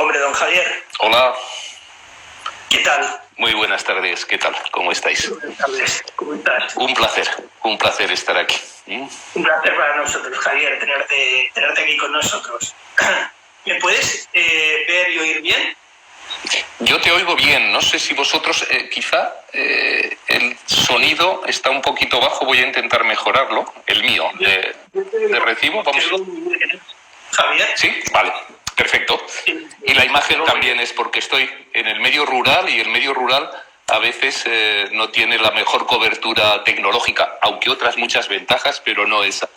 Hombre, don Javier. Hola. ¿Qué tal? Muy buenas tardes, ¿qué tal? ¿Cómo estáis? Buenas tardes, ¿cómo estás? Un placer estar aquí. Un placer para nosotros, Javier, tenerte aquí con nosotros. ¿Me puedes ver y oír bien? Yo te oigo bien, no sé si vosotros, quizá el sonido está un poquito bajo, voy a intentar mejorarlo, el mío, de recibo, vamos. Javier. Sí, vale, perfecto. Y la imagen también es porque estoy en el medio rural y el medio rural a veces no tiene la mejor cobertura tecnológica, aunque otras muchas ventajas, pero no esa.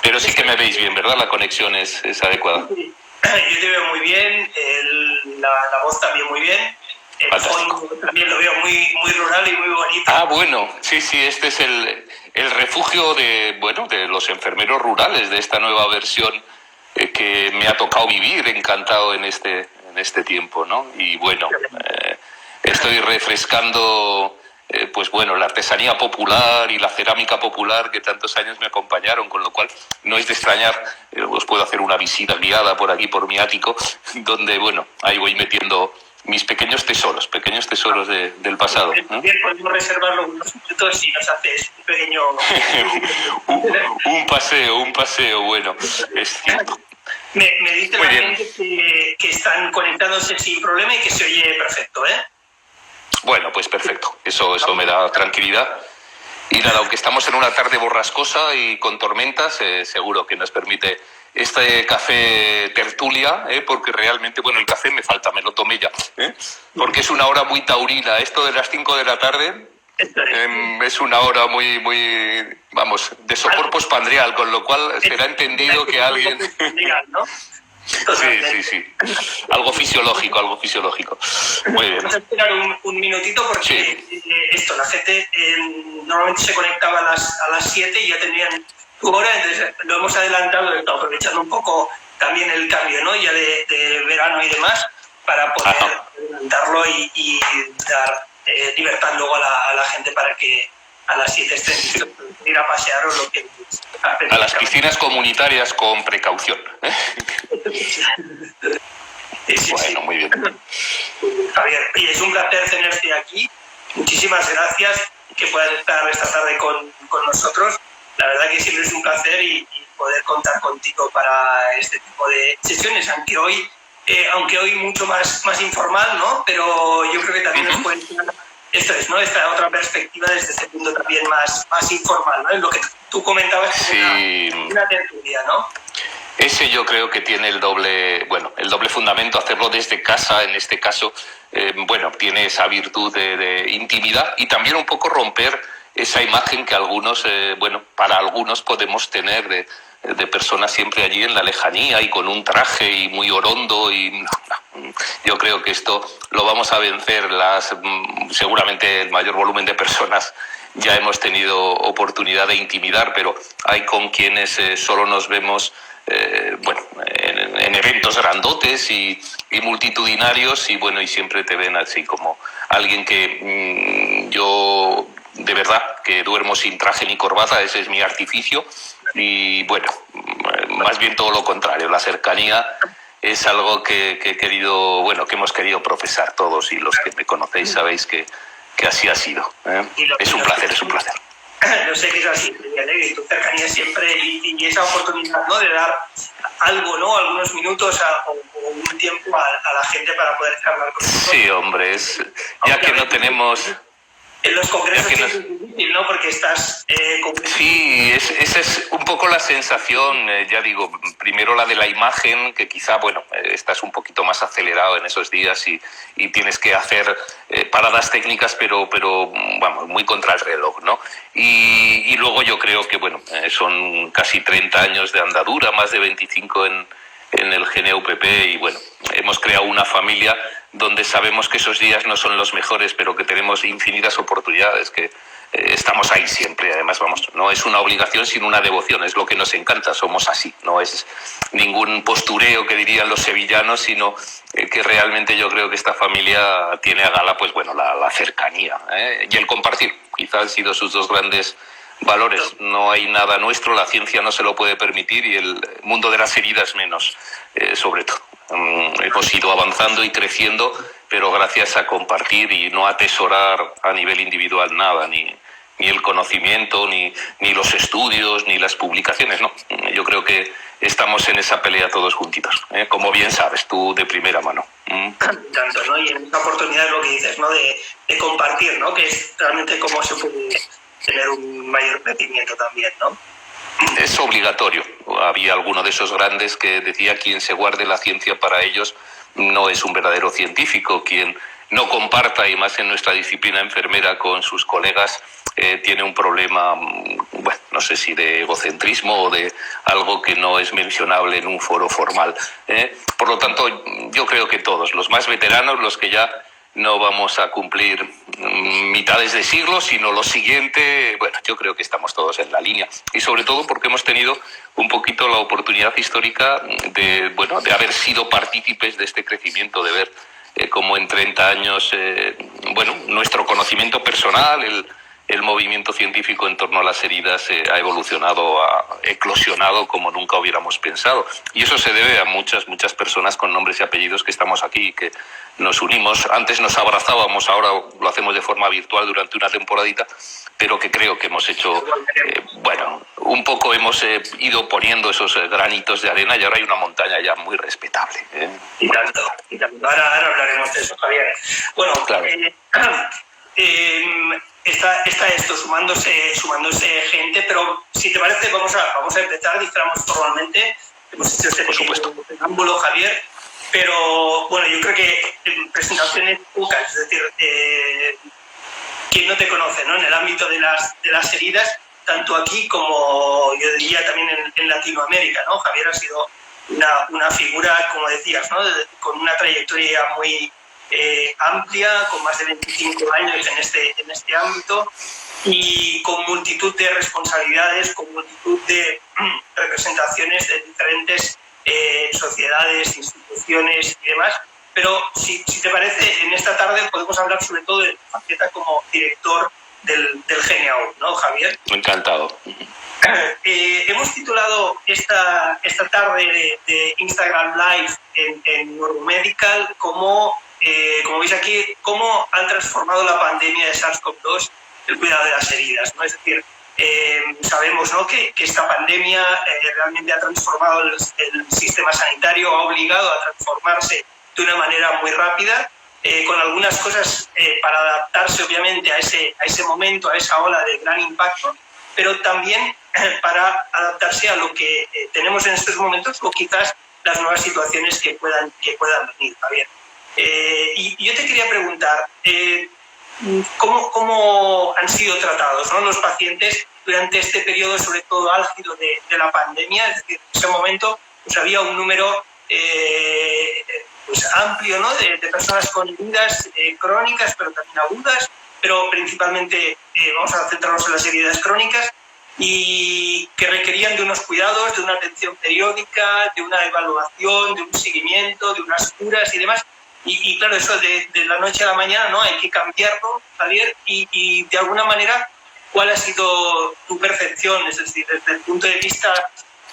Pero sí que me veis bien, ¿verdad? La conexión es adecuada. Yo te veo muy bien, la voz también muy bien. El fondo también lo veo muy rural y muy bonito. Ah, bueno, sí, este es el refugio de los enfermeros rurales, de esta nueva versión que me ha tocado vivir, encantado en este tiempo, ¿no? Y bueno, estoy refrescando la artesanía popular y la cerámica popular que tantos años me acompañaron, con lo cual no es de extrañar, os puedo hacer una visita guiada por aquí, por mi ático, donde, ahí voy metiendo mis pequeños tesoros del pasado. Bien, podemos reservarlo unos minutos y nos haces un pequeño... un paseo, bueno, es cierto. Me dice la gente que están conectándose sin problema y que se oye perfecto, ¿eh? Bueno, pues perfecto. Eso me da tranquilidad. Y nada, aunque estamos en una tarde borrascosa y con tormentas, seguro que nos permite este café tertulia, porque realmente, el café me falta, me lo tomé ya, porque es una hora muy taurina. Esto de las 5 de la tarde es una hora muy, de sopor postpandrial, con lo cual será entendido que alguien... Sí. Algo fisiológico. Muy bien. Vamos a esperar un minutito porque la gente normalmente se conectaba a las 7 y ya tenían tu hora, entonces lo hemos adelantado, aprovechando un poco también el cambio, ¿no? Ya de verano y demás, para poder adelantarlo y dar libertad luego a la gente para que a las 7 estén listos para ir a pasear o lo que... A las piscinas comunitarias con precaución. Sí. Muy bien. Javier, y es un placer tenerte aquí. Muchísimas gracias que puedas estar esta tarde con nosotros. La verdad que siempre es un placer y poder contar contigo para este tipo de sesiones, aunque hoy mucho más informal, ¿no? Pero yo creo que también nos puede dar esta otra perspectiva desde este punto también más informal, ¿no? Es lo que tú comentabas, una tertulia, ¿no? Ese yo creo que tiene el doble fundamento, hacerlo desde casa, en este caso, tiene esa virtud de intimidad y también un poco romper esa imagen que para algunos podemos tener de personas siempre allí en la lejanía y con un traje y muy orondo y yo creo que esto lo vamos a vencer. Seguramente el mayor volumen de personas ya hemos tenido oportunidad de intimidar, pero hay con quienes solo nos vemos en eventos grandotes y multitudinarios y siempre te ven así como alguien que yo de verdad que duermo sin traje ni corbata, ese es mi artificio y más bien todo lo contrario, la cercanía es algo que hemos querido profesar todos y los que me conocéis sabéis que así ha sido, ¿eh? Es un placer. Yo sé que es así, y tu cercanía siempre y esa oportunidad, ¿no?, de dar algo, ¿no?, algunos minutos o un tiempo a la gente para poder hablar con nosotros. Sí, hombre, ya que no tenemos... En los congresos es difícil, ¿no?, porque estás... Sí, esa es un poco la sensación, ya digo, primero la de la imagen, que quizá, estás un poquito más acelerado en esos días y tienes que hacer paradas técnicas, pero muy contra el reloj, ¿no? Y luego yo creo que, son casi 30 años de andadura, más de 25 en el GNUPP y hemos creado una familia donde sabemos que esos días no son los mejores, pero que tenemos infinitas oportunidades, que estamos ahí siempre. Además, no es una obligación sino una devoción, es lo que nos encanta, somos así, no es ningún postureo que dirían los sevillanos, sino que realmente yo creo que esta familia tiene a gala la cercanía y el compartir. Quizás han sido sus dos grandes valores. No hay nada nuestro, la ciencia no se lo puede permitir y el mundo de las heridas menos, sobre todo. Hemos ido avanzando y creciendo, pero gracias a compartir y no atesorar a nivel individual nada, ni el conocimiento, ni los estudios, ni las publicaciones, no. Yo creo que estamos en esa pelea todos juntitos, como bien sabes tú de primera mano. Tanto, ¿no? Y en esta oportunidad es lo que dices, ¿no? De compartir, ¿no? Que es realmente cómo se puede tener un mayor crecimiento también, ¿no? Es obligatorio. Había alguno de esos grandes que decía: quien se guarde la ciencia para ellos no es un verdadero científico. Quien no comparta, y más en nuestra disciplina enfermera, con sus colegas, tiene un problema, bueno, no sé si de egocentrismo o de algo que no es mencionable en un foro formal. Por lo tanto, yo creo que todos, los más veteranos, los que ya no vamos a cumplir mitades de siglo, sino lo siguiente, bueno, yo creo que estamos todos en la línea. Y sobre todo porque hemos tenido un poquito la oportunidad histórica de haber sido partícipes de este crecimiento, de ver cómo en 30 años, nuestro conocimiento personal, el movimiento científico en torno a las heridas ha evolucionado, ha eclosionado como nunca hubiéramos pensado. Y eso se debe a muchas personas con nombres y apellidos que estamos aquí, que nos unimos. Antes nos abrazábamos, ahora lo hacemos de forma virtual durante una temporadita, pero que creo que hemos hecho, un poco hemos ido poniendo esos granitos de arena y ahora hay una montaña ya muy respetable. Y tanto. Ahora hablaremos de eso, Javier. Bueno, claro. Está esto sumándose gente, pero si te parece vamos a empezar, dijéramos formalmente. Hemos hecho este preámbulo, Javier, pero bueno, yo creo que en presentaciones pocas, es decir, quien no te conoce, ¿no? En el ámbito de las heridas, tanto aquí como yo diría también en Latinoamérica, ¿no? Javier ha sido una figura, como decías, ¿no? Con una trayectoria muy amplia, con más de 25 años en este ámbito y con multitud de responsabilidades, con multitud de representaciones de diferentes sociedades, instituciones y demás. Pero si te parece, en esta tarde podemos hablar sobre todo de tu faceta como director del GNAU, ¿no, Javier? Encantado. Hemos titulado esta tarde de Instagram Live en Neuromedical como veis aquí, cómo han transformado la pandemia de SARS-CoV-2 el cuidado de las heridas, ¿no? Es decir, sabemos, ¿no?, que esta pandemia realmente ha transformado el sistema sanitario, ha obligado a transformarse de una manera muy rápida, con algunas cosas para adaptarse obviamente a ese momento, a esa ola de gran impacto, pero también para adaptarse a lo que tenemos en estos momentos o quizás las nuevas situaciones que puedan venir, Javier. Y yo te quería preguntar, ¿cómo han sido tratados, ¿no?, los pacientes durante este periodo, sobre todo álgido de la pandemia? Es decir, en ese momento pues había un número amplio, ¿no?, de personas con heridas crónicas, pero también agudas, pero principalmente vamos a centrarnos en las heridas crónicas, y que requerían de unos cuidados, de una atención periódica, de una evaluación, de un seguimiento, de unas curas y demás. Y claro, eso de la noche a la mañana, ¿no?, hay que cambiarlo, Javier, y de alguna manera, ¿cuál ha sido tu percepción? Es decir, desde el punto de vista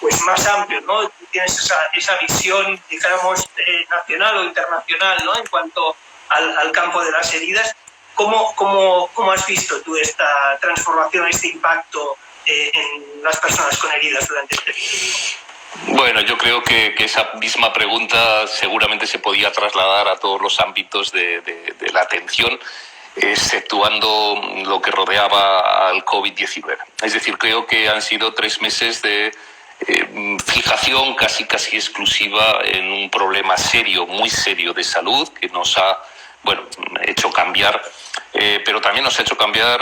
pues más amplio, ¿no? Tú tienes esa visión, dijéramos, nacional o internacional, ¿no?, en cuanto al campo de las heridas. ¿Cómo has visto tú esta transformación, este impacto en las personas con heridas durante este periodo? Bueno, yo creo que esa misma pregunta seguramente se podía trasladar a todos los ámbitos de la atención, exceptuando lo que rodeaba al COVID-19. Es decir, creo que han sido 3 meses de fijación casi exclusiva en un problema serio, muy serio de salud, que nos ha hecho cambiar, pero también nos ha hecho cambiar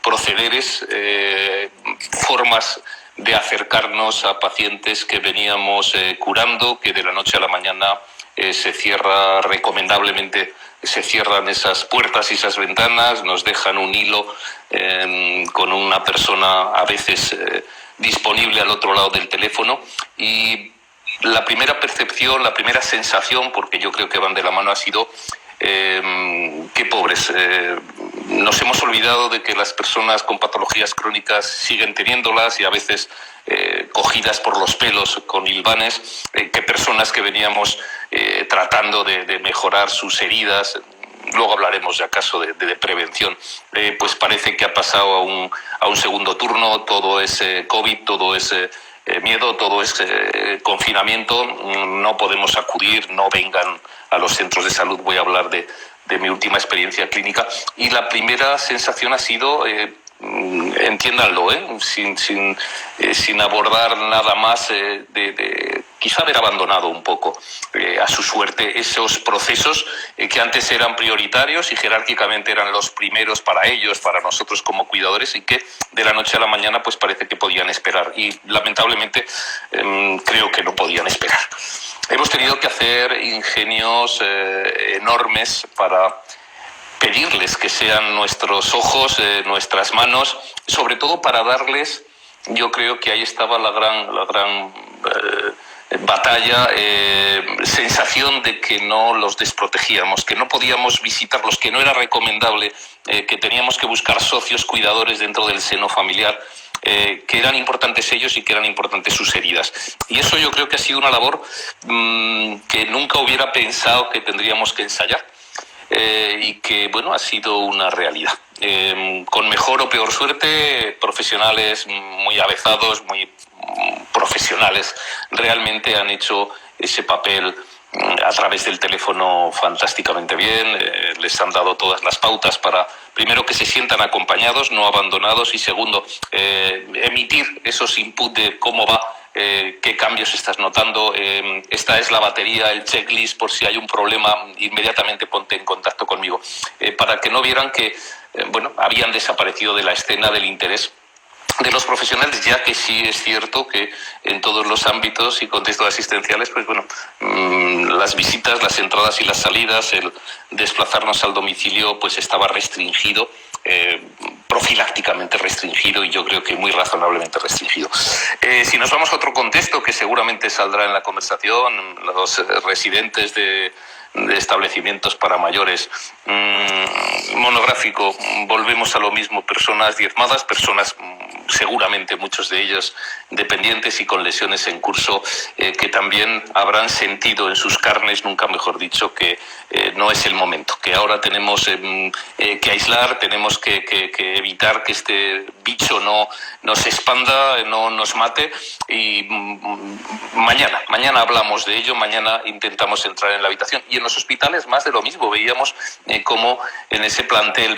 procederes, formas de acercarnos a pacientes que veníamos curando, que de la noche a la mañana se cierran esas puertas y esas ventanas, nos dejan un hilo con una persona a veces disponible al otro lado del teléfono. Y la primera percepción, la primera sensación, porque yo creo que van de la mano, ha sido qué pobres. Nos hemos olvidado de que las personas con patologías crónicas siguen teniéndolas y a veces cogidas por los pelos con hilvanes, que personas que veníamos tratando de mejorar sus heridas. Luego hablaremos, si acaso, de prevención. Pues parece que ha pasado a un segundo turno. Todo es COVID, todo es miedo, todo es confinamiento. No podemos acudir, no vengan a los centros de salud. Voy a hablar de mi última experiencia clínica. Y la primera sensación ha sido, entiéndanlo, sin abordar nada más, quizá haber abandonado un poco a su suerte esos procesos que antes eran prioritarios y jerárquicamente eran los primeros para ellos, para nosotros como cuidadores, y que de la noche a la mañana pues parece que podían esperar, y lamentablemente creo que no podían esperar. Hemos tenido que hacer ingenios enormes para pedirles que sean nuestros ojos, nuestras manos, sobre todo para darles, yo creo que ahí estaba la gran batalla, sensación de que no los desprotegíamos, que no podíamos visitarlos, que no era recomendable, que teníamos que buscar socios cuidadores dentro del seno familiar, que eran importantes ellos y que eran importantes sus heridas. Y eso yo creo que ha sido una labor que nunca hubiera pensado que tendríamos que ensayar. Y que, bueno, ha sido una realidad. Con mejor o peor suerte, profesionales muy avezados, muy profesionales, realmente han hecho ese papel a través del teléfono fantásticamente bien. Les han dado todas las pautas para, primero, que se sientan acompañados, no abandonados, y segundo, emitir esos inputs de cómo va, qué cambios estás notando, esta es la batería, el checklist, por si hay un problema, inmediatamente ponte en contacto conmigo, para que no vieran que habían desaparecido de la escena del interés de los profesionales, ya que sí es cierto que en todos los ámbitos y contextos asistenciales, las visitas, las entradas y las salidas, el desplazarnos al domicilio, pues estaba restringido, profilácticamente restringido, y yo creo que muy razonablemente restringido. Si nos vamos a otro contexto que seguramente saldrá en la conversación, los residentes de establecimientos para mayores, monográfico, volvemos a lo mismo, personas diezmadas, personas seguramente muchos de ellos dependientes y con lesiones en curso, que también habrán sentido en sus carnes, nunca mejor dicho, que no es el momento, que ahora tenemos que aislar, tenemos que evitar que este bicho no nos expanda, no nos mate, y mañana hablamos de ello, mañana intentamos entrar en la habitación. Y en los hospitales más de lo mismo, veíamos como en ese plantel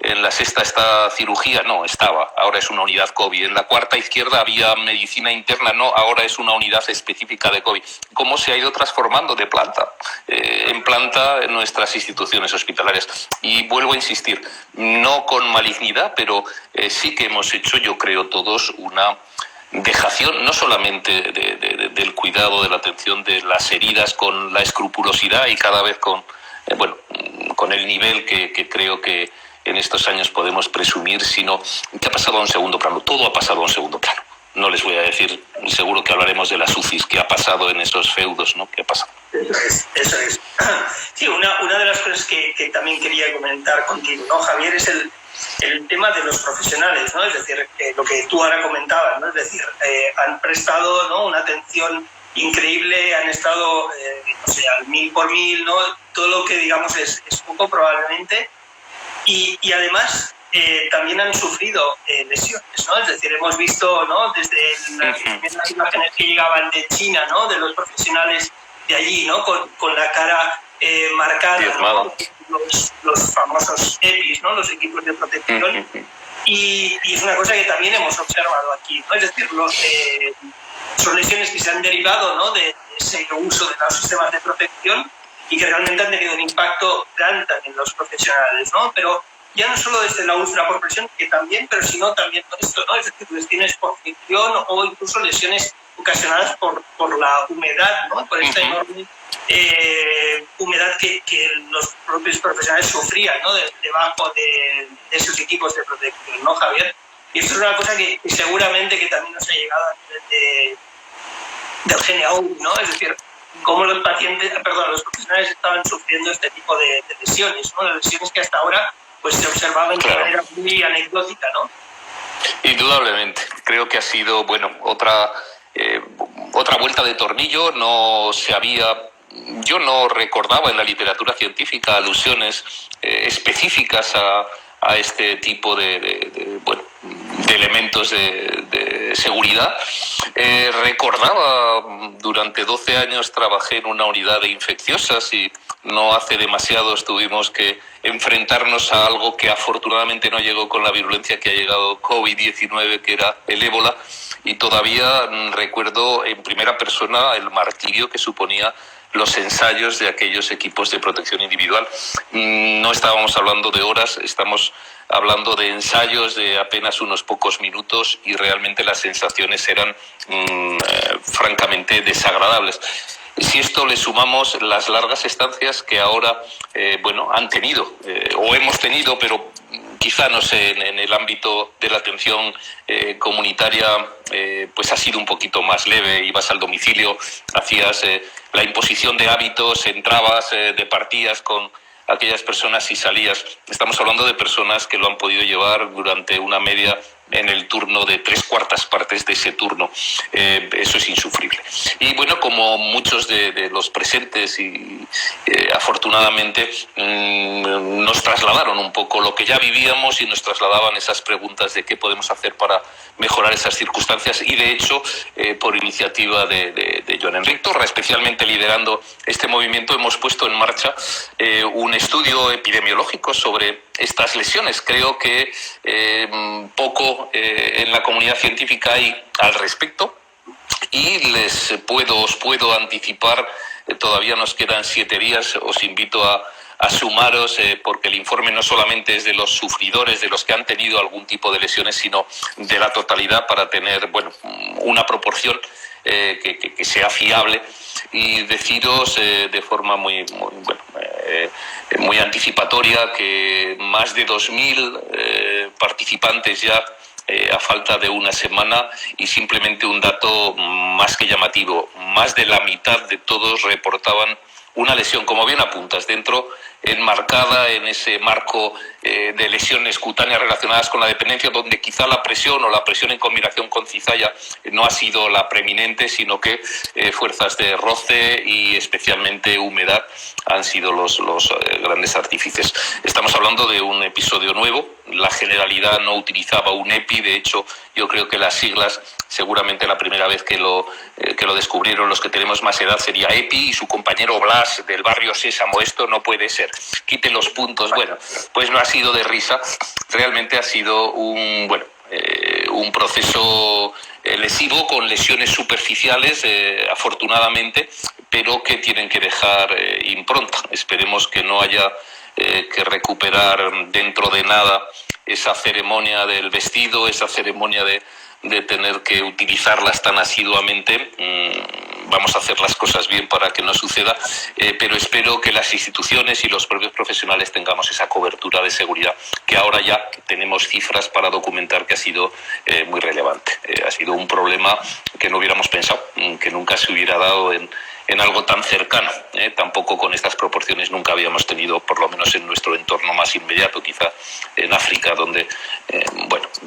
en la sexta está cirugía, no, estaba, ahora es una unidad COVID, en la cuarta izquierda había medicina interna, no, ahora es una unidad específica de COVID. ¿Cómo se ha ido transformando de planta en planta en nuestras instituciones hospitalarias? Y vuelvo a insistir, no con malignidad, pero sí que hemos hecho, yo creo todos, una dejación no solamente del cuidado, de la atención de las heridas, con la escrupulosidad y cada vez con el nivel que creo que en estos años podemos presumir, sino que ha pasado a un segundo plano. Todo ha pasado a un segundo plano. No les voy a decir, seguro que hablaremos de las UCIs, qué ha pasado en esos feudos, ¿no? ¿Qué ha pasado? Eso es. Sí, una de las cosas que también quería comentar contigo, ¿no, Javier? Es el tema de los profesionales, ¿no? Es decir, lo que tú ahora comentabas, ¿no? Es decir, han prestado, ¿no?, una atención increíble, han estado, al 1000 por 1000, ¿no? Todo lo que digamos es poco probablemente, y además también han sufrido lesiones, ¿no? Es decir, hemos visto, ¿no?, desde las imágenes que llegaban de China, ¿no?, de los profesionales de allí, ¿no?, con la cara marcada, ¿no?, los famosos EPIs, ¿no?, los equipos de protección, y es una cosa que también hemos observado aquí, ¿no? Es decir, son lesiones que se han derivado, ¿no?, de ese uso de los sistemas de protección y que realmente han tenido un impacto grande en los profesionales, ¿no? Pero ya no solo desde la úlcera por presión, que también, pero sino también por esto, ¿no? Es decir, lesiones por fricción o incluso lesiones ocasionadas por la humedad, ¿no? Por esta enorme humedad que los propios profesionales sufrían, ¿no?, debajo de esos equipos de protección, ¿no, Javier? Y esto es una cosa que seguramente que también nos ha llegado a nivel del GNAU, ¿no? Es decir, cómo los profesionales estaban sufriendo este tipo de lesiones, ¿no? Lesiones que hasta ahora pues se observaban de manera muy anecdótica, ¿no? Indudablemente. Creo que ha sido, otra vuelta de tornillo. Yo no recordaba en la literatura científica alusiones específicas a este tipo de elementos de seguridad. Recordaba, durante 12 años trabajé en una unidad de infecciosas y no hace demasiados tuvimos que enfrentarnos a algo que afortunadamente no llegó con la virulencia que ha llegado COVID-19, que era el ébola, y todavía recuerdo en primera persona el martirio que suponía los ensayos de aquellos equipos de protección individual. No estábamos hablando de horas, estamos hablando de ensayos de apenas unos pocos minutos, y realmente las sensaciones eran francamente desagradables. Si esto le sumamos las largas estancias que ahora han tenido o hemos tenido, pero quizá, no sé, en el ámbito de la atención comunitaria pues ha sido un poquito más leve. Ibas al domicilio, hacías la imposición de hábitos, entrabas, departías con aquellas personas y salías. Estamos hablando de personas que lo han podido llevar durante una media en el turno de 3/4 partes de ese turno. Eso es insufrible. Y como muchos de los presentes, y afortunadamente nos trasladaron un poco lo que ya vivíamos y nos trasladaban esas preguntas de qué podemos hacer para mejorar esas circunstancias. Y de hecho, por iniciativa de Joan Enric Torra, especialmente liderando este movimiento, hemos puesto en marcha un estudio epidemiológico sobre estas lesiones. Creo que poco en la comunidad científica hay al respecto, y os puedo anticipar, todavía nos quedan 7 días, os invito a sumaros, porque el informe no solamente es de los sufridores, de los que han tenido algún tipo de lesiones, sino de la totalidad, para tener una proporción que sea fiable. Y deciros de forma muy anticipatoria que más de 2.000 participantes ya, a falta de una semana, y simplemente un dato más que llamativo: más de la mitad de todos reportaban una lesión, como bien apuntas, enmarcada en ese marco de lesiones cutáneas relacionadas con la dependencia, donde quizá la presión o la presión en combinación con cizalla no ha sido la preeminente, sino que fuerzas de roce y especialmente humedad han sido los grandes artífices. Estamos hablando de un episodio nuevo. La generalidad no utilizaba un EPI. De hecho, yo creo que las siglas, seguramente la primera vez que lo descubrieron los que tenemos más edad, sería EPI y su compañero Blas del barrio Sésamo. Esto no puede ser. Quite los puntos. Pues no ha sido de risa. Realmente ha sido un proceso lesivo, con lesiones superficiales, afortunadamente, pero que tienen que dejar impronta. Esperemos que no haya que recuperar dentro de nada esa ceremonia del vestido, esa ceremonia de tener que utilizarlas tan asiduamente. Vamos a hacer las cosas bien para que no suceda, pero espero que las instituciones y los propios profesionales tengamos esa cobertura de seguridad, que ahora ya tenemos cifras para documentar que ha sido muy relevante. Ha sido un problema que no hubiéramos pensado, que nunca se hubiera dado en algo tan cercano. Tampoco con estas proporciones nunca habíamos tenido, por lo menos en nuestro entorno más inmediato, quizá en África, donde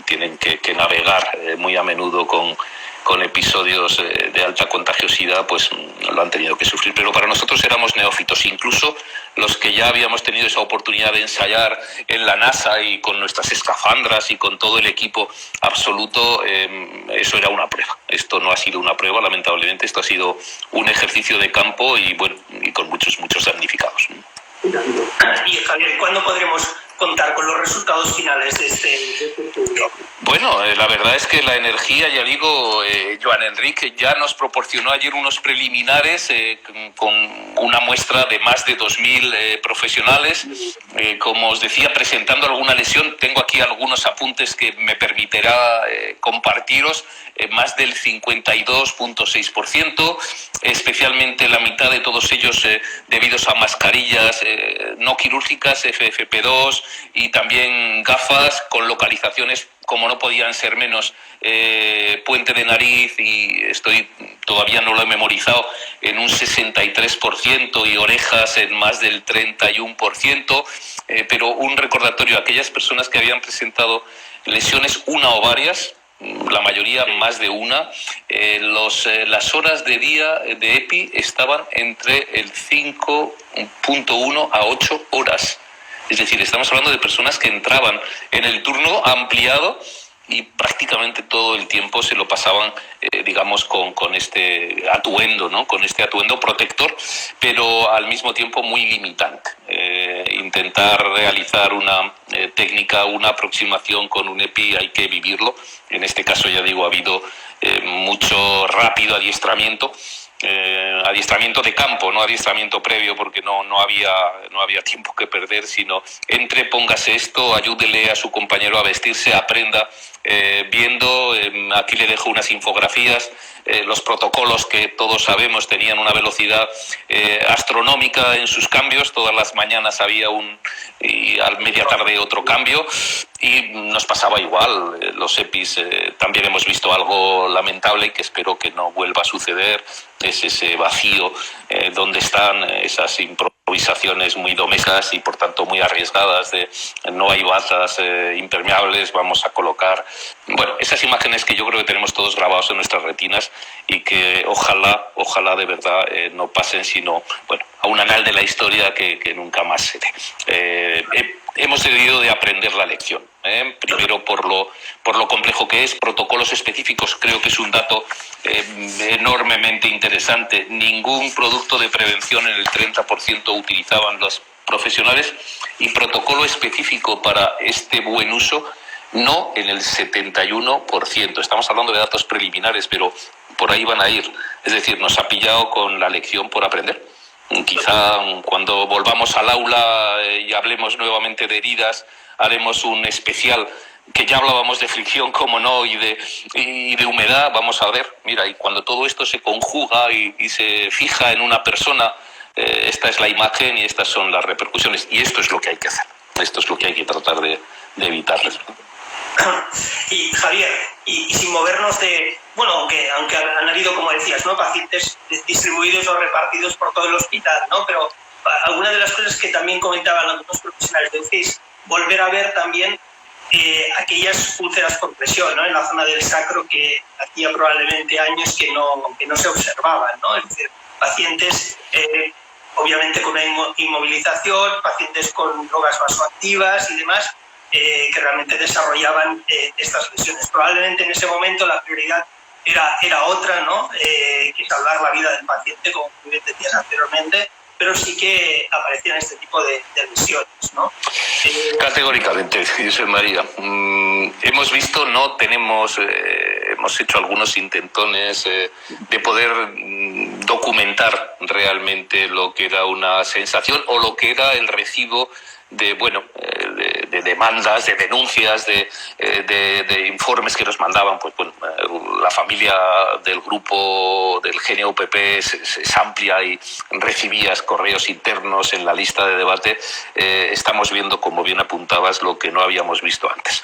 tienen que navegar muy a menudo con episodios de alta contagiosidad, pues lo han tenido que sufrir. Pero para nosotros éramos neófitos, incluso los que ya habíamos tenido esa oportunidad de ensayar en la NASA y con nuestras escafandras y con todo el equipo absoluto. Eso era una prueba. Esto no ha sido una prueba, lamentablemente. Esto ha sido un ejercicio de campo y con muchos damnificados. Y Javier, ¿cuándo podremos contar con los resultados finales de este estudio? La verdad es que la energía, ya digo, Joan Enric ya nos proporcionó ayer unos preliminares con una muestra de más de 2.000 profesionales. Como os decía, presentando alguna lesión, tengo aquí algunos apuntes que me permitirá compartiros. Más del 52.6%, especialmente la mitad de todos ellos debidos a mascarillas no quirúrgicas, FFP2, y también gafas con localizaciones como no podían ser menos, puente de nariz, y todavía no lo he memorizado, en un 63% y orejas en más del 31%, pero un recordatorio a aquellas personas que habían presentado lesiones, una o varias, la mayoría más de una, las horas de día de EPI estaban entre el 5.1 a 8 horas. Es decir, estamos hablando de personas que entraban en el turno ampliado y prácticamente todo el tiempo se lo pasaban, digamos, con este atuendo, ¿no? Con este atuendo protector, pero al mismo tiempo muy limitante. Intentar realizar una técnica, una aproximación con un EPI, hay que vivirlo. En este caso, ya digo, ha habido mucho rápido adiestramiento. Adiestramiento de campo, no adiestramiento previo, porque no había tiempo que perder, sino póngase esto, ayúdele a su compañero a vestirse, aprenda viendo. Aquí le dejo unas infografías, los protocolos que todos sabemos tenían una velocidad astronómica en sus cambios. Todas las mañanas había y a media tarde otro cambio, y nos pasaba igual. Los EPIs también hemos visto algo lamentable y que espero que no vuelva a suceder, es ese vacío donde están esas improvisaciones muy domésticas y por tanto muy arriesgadas de no hay batas impermeables, vamos a colocar, bueno, esas imágenes que yo creo que tenemos todos grabados en nuestras retinas y que ojalá de verdad no pasen, sino, bueno, a un anal de la historia que nunca más se dé. Hemos debido de aprender la lección. Primero por lo complejo que es, protocolos específicos, creo que es un dato enormemente interesante. Ningún producto de prevención en el 30% utilizaban los profesionales, y protocolo específico para este buen uso no en el 71%. Estamos hablando de datos preliminares, pero por ahí van a ir. Es decir, nos ha pillado con la lección por aprender. Quizá cuando volvamos al aula y hablemos nuevamente de heridas, haremos un especial, que ya hablábamos de fricción, como no, y de humedad. Vamos a ver, mira, y cuando todo esto se conjuga y se fija en una persona, esta es la imagen y estas son las repercusiones, y esto es lo que hay que hacer, esto es lo que hay que tratar de evitar. Y Javier, y sin movernos bueno, aunque han habido, como decías, ¿no?, pacientes distribuidos o repartidos por todo el hospital, ¿no? Pero alguna de las cosas que también comentaban algunos profesionales de UCI es volver a ver también aquellas úlceras por presión, ¿no?, en la zona del sacro, que hacía probablemente años que no se observaban, ¿no? Es decir, pacientes obviamente con una inmovilización, pacientes con drogas vasoactivas y demás, que realmente desarrollaban estas lesiones. Probablemente en ese momento la prioridad era otra, ¿no? Que salvar la vida del paciente, como bien decías anteriormente, pero sí que aparecían este tipo de lesiones, ¿no? Categóricamente, José María. Hemos visto, hemos hecho algunos intentones de poder documentar realmente lo que era una sensación o lo que era el recibo de demandas, de denuncias, de informes que nos mandaban. Pues bueno, la familia del grupo del GNUPP es amplia y recibías correos internos en la lista de debate. Estamos viendo, como bien apuntabas, lo que no habíamos visto antes.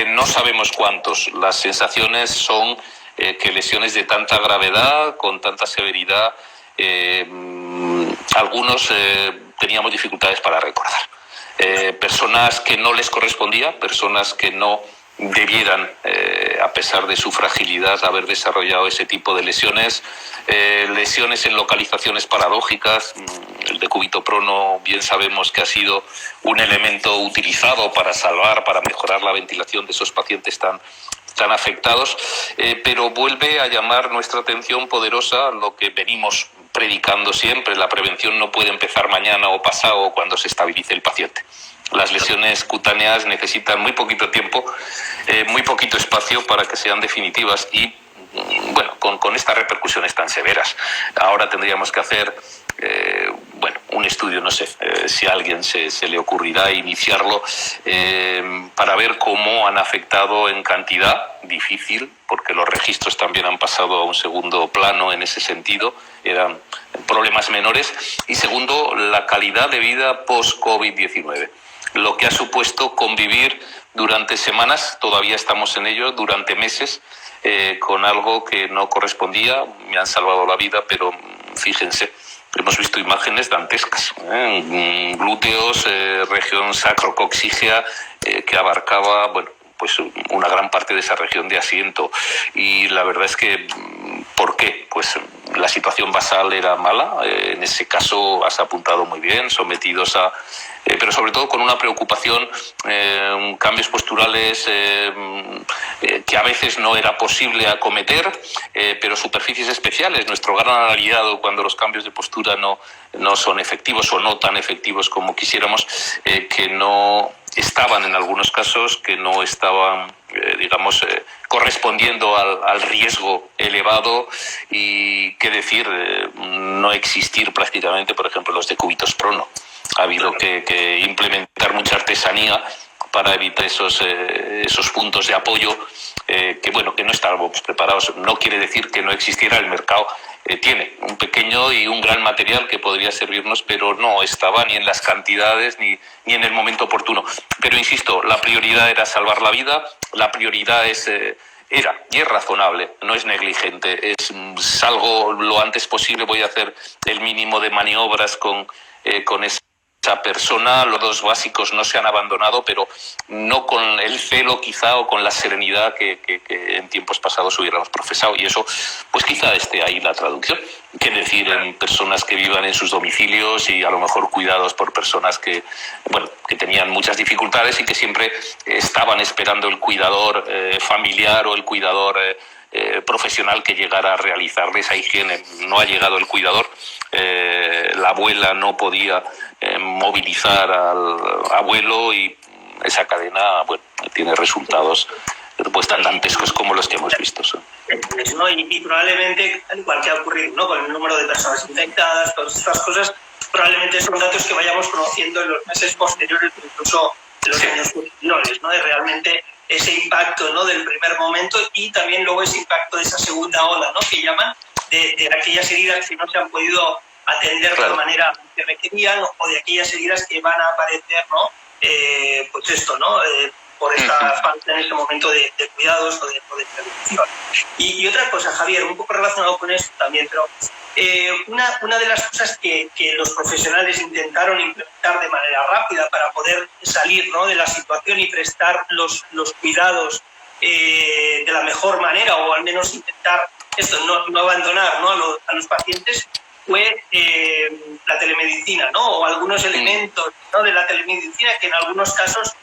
No sabemos cuántos. Las sensaciones son que lesiones de tanta gravedad, con tanta severidad, algunos teníamos dificultades para recordar. Personas que no les correspondía, personas que no debieran, a pesar de su fragilidad, haber desarrollado ese tipo de lesiones, lesiones en localizaciones paradójicas. El decúbito-prono, bien sabemos que ha sido un elemento utilizado para salvar, para mejorar la ventilación de esos pacientes tan afectados, pero vuelve a llamar nuestra atención poderosa lo que venimos predicando siempre: la prevención no puede empezar mañana o pasado o cuando se estabilice el paciente. Las lesiones cutáneas necesitan muy poquito tiempo, muy poquito espacio para que sean definitivas, y bueno, con estas repercusiones tan severas. Ahora tendríamos que hacer un estudio, no sé si a alguien se le ocurrirá iniciarlo, para ver cómo han afectado en cantidad, difícil, porque los registros también han pasado a un segundo plano en ese sentido, eran problemas menores, y segundo, la calidad de vida post-COVID-19. lo que ha supuesto convivir durante semanas, todavía estamos en ello, durante meses, con algo que no correspondía. Me han salvado la vida, pero fíjense, hemos visto imágenes dantescas, glúteos, región sacrocoxígea, que abarcaba, bueno, pues una gran parte de esa región de asiento. Y la verdad es que, ¿por qué? Pues la situación basal era mala, en ese caso has apuntado muy bien, sometidos a... pero sobre todo con una preocupación, cambios posturales que a veces no era posible acometer, pero superficies especiales. Nuestro gran aliado cuando los cambios de postura no son efectivos o no tan efectivos como quisiéramos, que no estaban en algunos casos, que no estaban, correspondiendo al riesgo elevado, y qué decir, no existir prácticamente, por ejemplo, los decúbitos prono. Ha habido que implementar mucha artesanía para evitar esos puntos de apoyo que no estábamos preparados. No quiere decir que no existiera el mercado. Tiene un pequeño y un gran material que podría servirnos, pero no estaba ni en las cantidades ni en el momento oportuno. Pero insisto, la prioridad era salvar la vida, la prioridad era y es razonable, no es negligente, salgo lo antes posible, voy a hacer el mínimo de maniobras con esa persona. Los dos básicos no se han abandonado, pero no con el celo quizá o con la serenidad que en tiempos pasados hubiéramos profesado, y eso pues quizá esté ahí la traducción. Qué decir en personas que vivan en sus domicilios y a lo mejor cuidados por personas que tenían muchas dificultades y que siempre estaban esperando el cuidador familiar o el cuidador profesional que llegara a realizarle esa higiene. No ha llegado el cuidador, la abuela no podía movilizar al abuelo, y esa cadena tiene resultados pues tan dantescos como los que hemos visto. ¿No? Y probablemente, al igual que ha ocurrido, ¿no?, con el número de personas infectadas, todas estas cosas, probablemente son datos que vayamos conociendo en los meses posteriores, incluso en los años posteriores, ¿no?, de realmente ese impacto, ¿no?, del primer momento, y también luego ese impacto de esa segunda ola, ¿no?, que llaman, de aquellas heridas que no se han podido atender de la manera que requerían, o de aquellas heridas que van a aparecer, ¿no?, pues esto, ¿no?, por esta falta en este momento de cuidados o de prevención. Y otra cosa, Javier, un poco relacionado con esto también, pero una de las cosas que los profesionales intentaron implementar de manera rápida para poder salir, ¿no?, de la situación y prestar los cuidados de la mejor manera, o al menos intentar esto, no abandonar, ¿no?, a los pacientes, fue la telemedicina, ¿no?, o algunos elementos, ¿no?, de la telemedicina, que en algunos casos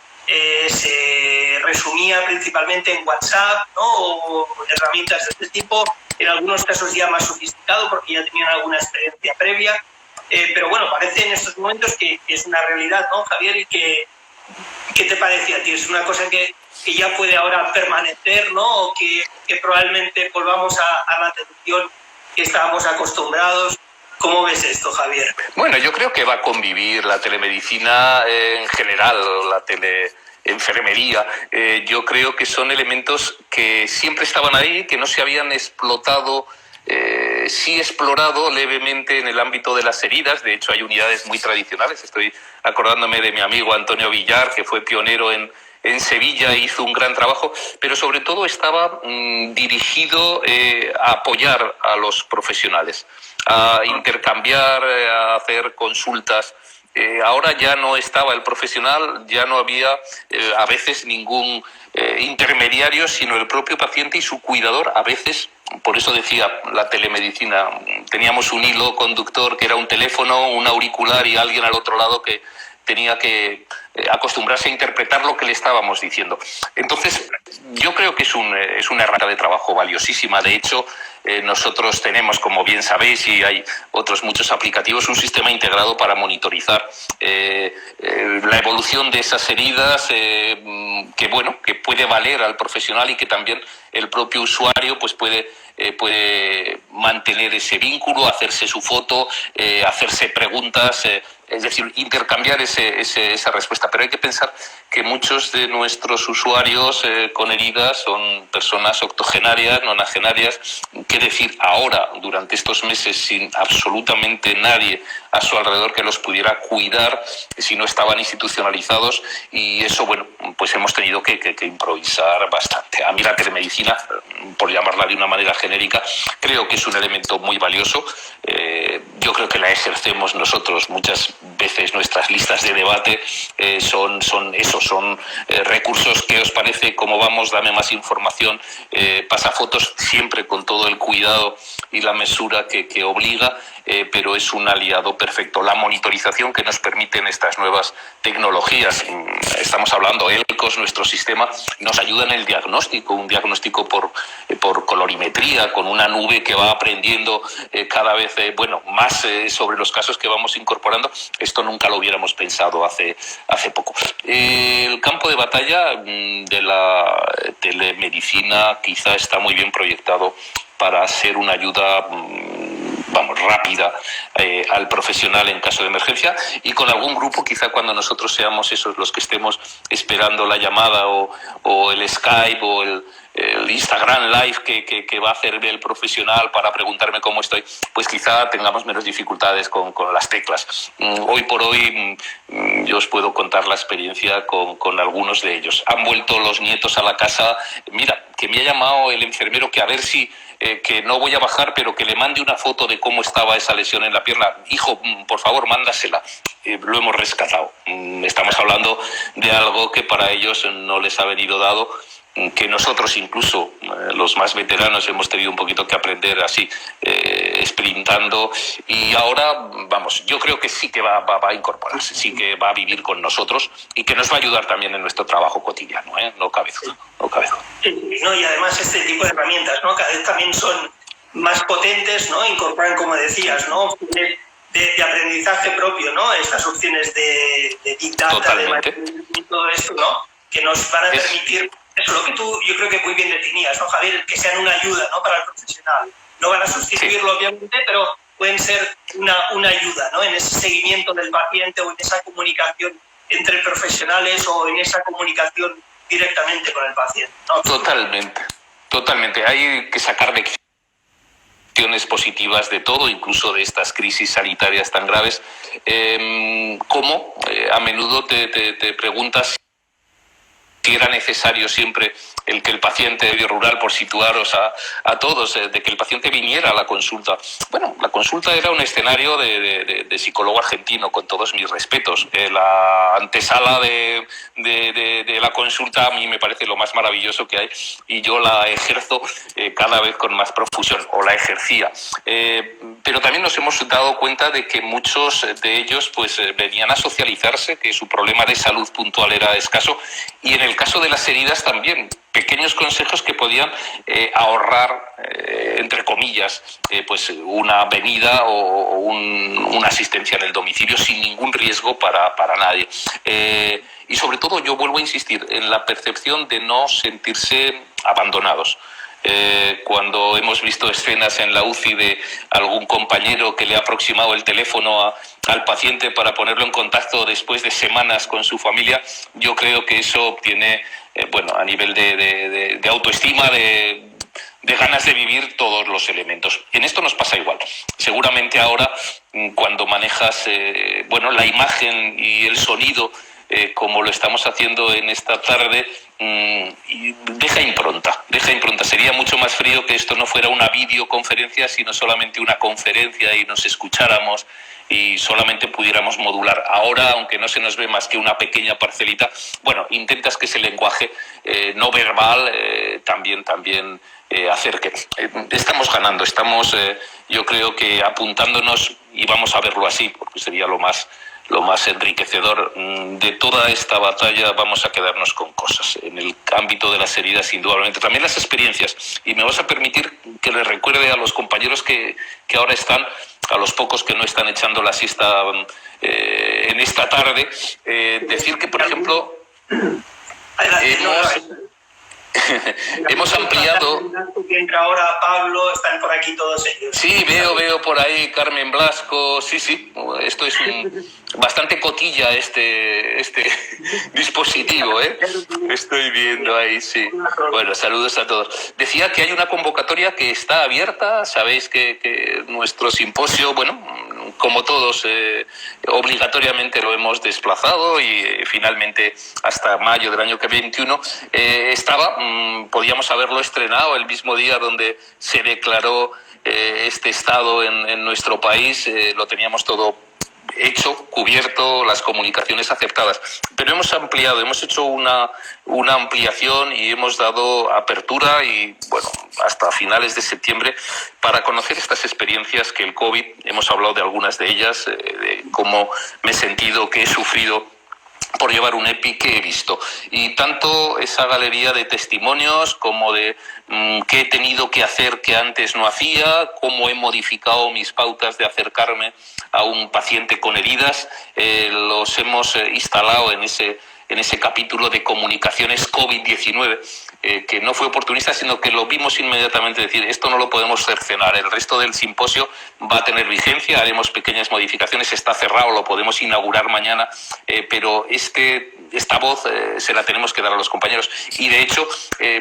se resumía principalmente en WhatsApp, ¿no?, o herramientas de este tipo, en algunos casos ya más sofisticado porque ya tenían alguna experiencia previa, pero bueno, parece en estos momentos que es una realidad, ¿no, Javier? ¿Y qué te parece a ti? ¿Es una cosa que ya puede ahora permanecer, ¿no?, o que probablemente volvamos a la atención que estábamos acostumbrados? ¿Cómo ves esto, Javier? Bueno, yo creo que va a convivir la telemedicina en general, la teleenfermería. Yo creo que son elementos que siempre estaban ahí, que no se habían explotado, sí explorado levemente en el ámbito de las heridas. De hecho, hay unidades muy tradicionales. Estoy acordándome de mi amigo Antonio Villar, que fue pionero en Sevilla, hizo un gran trabajo, pero sobre todo estaba dirigido a apoyar a los profesionales, a intercambiar, a hacer consultas. Ahora ya no estaba el profesional, ya no había a veces ningún intermediario, sino el propio paciente y su cuidador. A veces, por eso decía la telemedicina, teníamos un hilo conductor que era un teléfono, un auricular y alguien al otro lado que tenía que acostumbrarse a interpretar lo que le estábamos diciendo. Entonces, yo creo que es una herramienta de trabajo valiosísima. De hecho, nosotros tenemos, como bien sabéis, y hay otros muchos aplicativos, un sistema integrado para monitorizar la evolución de esas heridas, que puede valer al profesional y que también el propio usuario pues puede mantener ese vínculo, hacerse su foto, hacerse preguntas, es decir, intercambiar esa respuesta. Pero hay que pensar que muchos de nuestros usuarios con heridas son personas octogenarias, nonagenarias, qué decir, ahora, durante estos meses, sin absolutamente nadie a su alrededor que los pudiera cuidar si no estaban institucionalizados, y eso, bueno, pues hemos tenido que improvisar bastante. A mí la telemedicina, por llamarla de una manera genérica, creo que es un elemento muy valioso. Yo creo que la ejercemos nosotros muchas veces. Nuestras listas de debate son recursos. ¿Qué os parece? ¿Cómo vamos? Dame más información. Pasa fotos siempre con todo el cuidado y la mesura que obliga, pero es un aliado perfecto. La monitorización que nos permiten estas nuevas tecnologías, estamos hablando, ELCOS, nuestro sistema, nos ayuda en el diagnóstico, un diagnóstico por colorimetría, con una nube que va aprendiendo cada vez más sobre los casos que vamos incorporando. Esto nunca lo hubiéramos pensado hace poco. El campo de batalla de la telemedicina quizá está muy bien proyectado para ser una ayuda rápida al profesional en caso de emergencia, y con algún grupo, quizá cuando nosotros seamos esos los que estemos esperando la llamada o el Skype o el Instagram Live que va a hacer el profesional para preguntarme cómo estoy, pues quizá tengamos menos dificultades con las teclas. Hoy por hoy yo os puedo contar la experiencia con algunos de ellos. Han vuelto los nietos a la casa. Mira, que me ha llamado el enfermero que a ver si que no voy a bajar, pero que le mande una foto de cómo estaba esa lesión en la pierna. Hijo, por favor, mándasela. Lo hemos rescatado. Estamos hablando de algo que para ellos no les ha venido dado, que nosotros incluso los más veteranos hemos tenido un poquito que aprender así, sprintando, y ahora yo creo que sí que va a incorporarse, sí que va a vivir con nosotros y que nos va a ayudar también en nuestro trabajo cotidiano, no cabe duda. No, y además este tipo de herramientas, ¿no? Cada vez también son más potentes, ¿no? Incorporan, como decías, ¿no? de aprendizaje propio, ¿no? Estas opciones de Big Data, totalmente, de todo esto, ¿no? Que nos van a permitir eso, lo que tú yo creo que muy bien definías, ¿no, Javier? Que sean una ayuda, ¿no? Para el profesional. No van a sustituirlo, obviamente, pero pueden ser una ayuda, ¿no? En ese seguimiento del paciente o en esa comunicación entre profesionales o en esa comunicación directamente con el paciente, ¿no? Totalmente. Hay que sacar lecciones positivas de todo, incluso de estas crisis sanitarias tan graves. ¿Cómo? A menudo te preguntas si era necesario siempre el que el paciente de rural, por situaros a todos, de que el paciente viniera a la consulta. Bueno, la consulta era un escenario de psicólogo argentino, con todos mis respetos. La antesala de la consulta a mí me parece lo más maravilloso que hay, y yo la ejerzo cada vez con más profusión, o la ejercía. Pero también nos hemos dado cuenta de que muchos de ellos pues venían a socializarse, que su problema de salud puntual era escaso, y en el caso de las heridas también, pequeños consejos que podían ahorrar, entre comillas, pues una venida o una asistencia en el domicilio sin ningún riesgo para nadie. Y sobre todo yo vuelvo a insistir en la percepción de no sentirse abandonados. Cuando hemos visto escenas en la UCI de algún compañero que le ha aproximado el teléfono al paciente para ponerlo en contacto después de semanas con su familia, yo creo que eso obtiene, a nivel de autoestima, de ganas de vivir, todos los elementos. En esto nos pasa igual. Seguramente ahora, cuando manejas la imagen y el sonido, como lo estamos haciendo en esta tarde, deja impronta. Sería mucho más frío que esto no fuera una videoconferencia, sino solamente una conferencia y nos escucháramos y solamente pudiéramos modular. Ahora, aunque no se nos ve más que una pequeña parcelita, intentas que ese lenguaje no verbal también acerque. Estamos ganando, yo creo que apuntándonos, y vamos a verlo así, porque sería lo más enriquecedor de toda esta batalla. Vamos a quedarnos con cosas. En el ámbito de las heridas, indudablemente. También las experiencias. Y me vas a permitir que les recuerde a los compañeros que ahora están, a los pocos que no están echando la siesta en esta tarde, decir que, por ejemplo, Hemos ampliado... Que entra ahora Pablo, están por aquí todos ellos. Sí, veo por ahí Carmen Blasco, sí, esto es bastante cotilla este dispositivo, ¿eh? Estoy viendo ahí, sí. Bueno, saludos a todos. Decía que hay una convocatoria que está abierta, sabéis que nuestro simposio, bueno, como todos, obligatoriamente lo hemos desplazado y finalmente hasta mayo del año 2021 podíamos haberlo estrenado el mismo día donde se declaró este estado en nuestro país, lo teníamos todo hecho, cubierto, las comunicaciones aceptadas, pero hemos ampliado, hemos hecho una ampliación y hemos dado apertura y bueno, hasta finales de septiembre para conocer estas experiencias que el COVID, hemos hablado de algunas de ellas, de cómo me he sentido, que he sufrido por llevar un EPI que he visto. Y tanto esa galería de testimonios como de qué he tenido que hacer que antes no hacía, cómo he modificado mis pautas de acercarme a un paciente con heridas, los hemos instalado en ese capítulo de comunicaciones COVID-19, que no fue oportunista, sino que lo vimos inmediatamente decir, esto no lo podemos cercenar, el resto del simposio va a tener vigencia, haremos pequeñas modificaciones, está cerrado, lo podemos inaugurar mañana, pero esta voz se la tenemos que dar a los compañeros. Y de hecho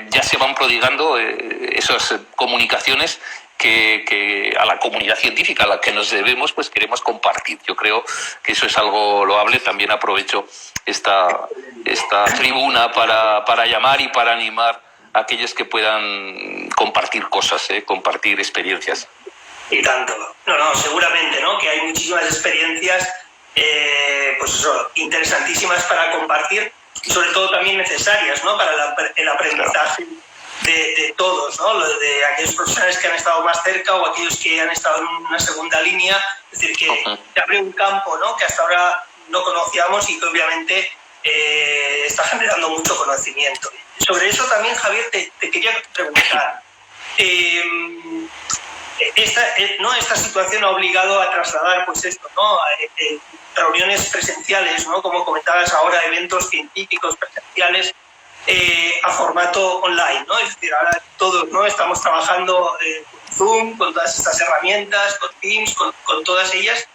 ya se van prodigando esas comunicaciones que a la comunidad científica a la que nos debemos, pues queremos compartir. Yo creo que eso es algo loable. También aprovecho esta tribuna para llamar y para animar a aquellos que puedan compartir cosas, compartir experiencias. Y tanto. No, seguramente, ¿no? Que hay muchísimas experiencias, pues eso, interesantísimas para compartir y sobre todo también necesarias, ¿no? Para el aprendizaje. Claro. De todos, ¿no? De aquellos profesionales que han estado más cerca o aquellos que han estado en una segunda línea, es decir, que se abre un campo, ¿no? Que hasta ahora no conocíamos y que obviamente está generando mucho conocimiento. Sobre eso también, Javier, te quería preguntar. Esta situación ha obligado a trasladar, pues esto, ¿no? Reuniones presenciales, ¿no? Como comentabas ahora, eventos científicos presenciales, a formato online, ¿no? Es decir, ahora todos, ¿no? Estamos trabajando con Zoom, con todas estas herramientas, con Teams, con todas ellas.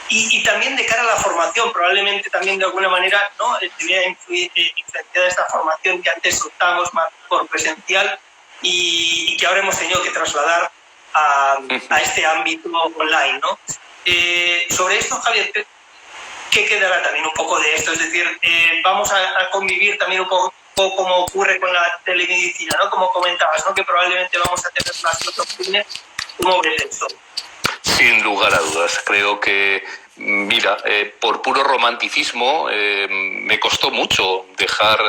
Y también de cara a la formación, probablemente también de alguna manera, ¿no? Tenía influenciada esta formación que antes optábamos más por presencial y que ahora hemos tenido que trasladar a este ámbito online, ¿no? Sobre esto, Javier, ¿qué quedará también un poco de esto? Es decir, vamos a convivir también un poco como ocurre con la telemedicina, ¿no? Como comentabas, ¿no? Que probablemente vamos a tener más opciones. ¿Cómo ves esto? Sin lugar a dudas. Creo que, mira, por puro romanticismo me costó mucho dejar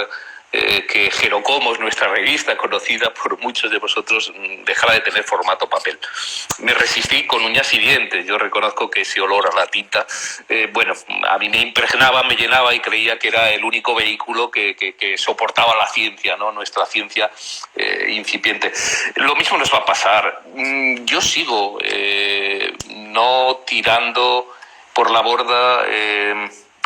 que Gerocomos, nuestra revista conocida por muchos de vosotros, dejara de tener formato papel. Me resistí con uñas y dientes. Yo reconozco que ese olor a la tinta, bueno, a mí me impregnaba, me llenaba y creía que era el único vehículo que soportaba la ciencia, ¿no? Nuestra ciencia incipiente. Lo mismo nos va a pasar. Yo sigo no tirando por la borda